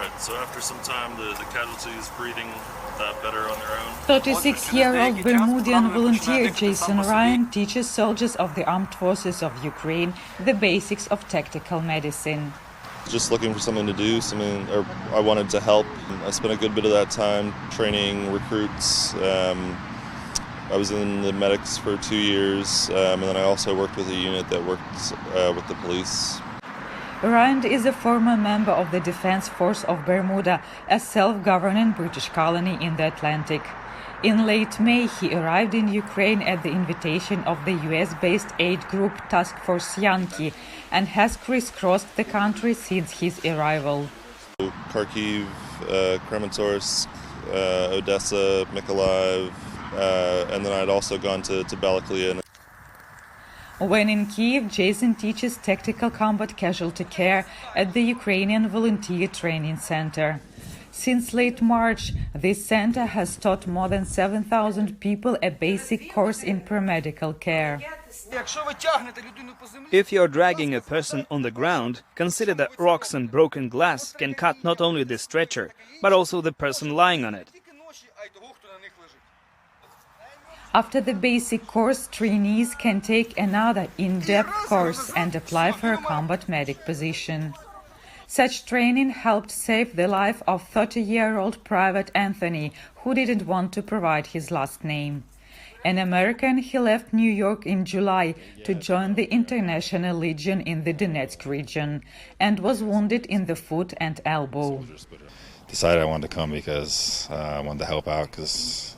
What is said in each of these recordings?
Right, so after some time, the casualties breathing better on their own. 36-year-old Bermudian volunteer Jason Ryan teaches soldiers of the armed forces of Ukraine the basics of tactical medicine. Just looking for something to do, or I wanted to help. I spent a good bit of that time training recruits. I was in the medics for 2 years, and then I also worked with a unit that worked with the police. Ryan is a former member of the Defense Force of Bermuda, a self-governing British colony in the Atlantic. In late May, he arrived in Ukraine at the invitation of the US-based aid group Task Force Yankee and has crisscrossed the country since his arrival. Kharkiv, Kramatorsk, Odessa, Mykolaiv, and then I'd also gone to Balaklia. When in Kiev, Jason teaches tactical combat casualty care at the Ukrainian Volunteer Training Center. Since late March, this center has taught more than 7,000 people a basic course in paramedical care. If you're dragging a person on the ground, consider that rocks and broken glass can cut not only the stretcher, but also the person lying on it. After the basic course, trainees can take another in-depth course and apply for a combat medic position. Such training helped save the life of 30-year-old Private Anthony, who didn't want to provide his last name. An American, he left New York in July to join the International Legion in the Donetsk region and was wounded in the foot and elbow. Decided I wanted to come because I wanted to help out because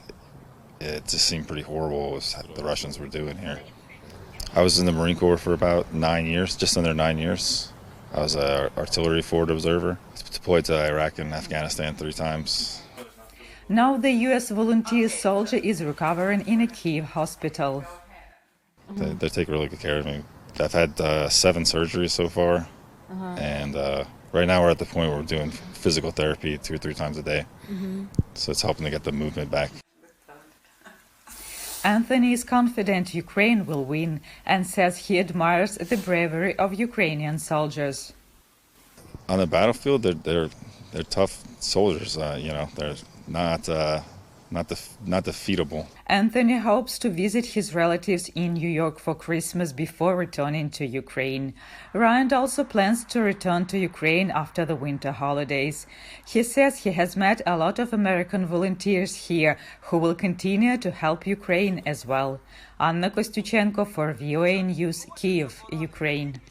it just seemed pretty horrible what the Russians were doing here. I was in the Marine Corps for about 9 years, just under 9 years. I was an artillery forward observer, deployed to Iraq and Afghanistan 3 times. Now the U.S. volunteer soldier is recovering in a Kiev hospital. They take really good care of me. I've had 7 surgeries so far, and right now we're at the point where we're doing physical therapy 2 or 3 times a day. So it's helping to get the movement back. Anthony is confident Ukraine will win and says he admires the bravery of Ukrainian soldiers. On the battlefield, they're tough soldiers. They're not defeatable. Anthony hopes to visit his relatives in New York for Christmas before returning to Ukraine. Ryan also plans to return to Ukraine after the winter holidays. He says he has met a lot of American volunteers here who will continue to help Ukraine as well. Kosstutschenko for VOA News, Kyiv, Ukraine.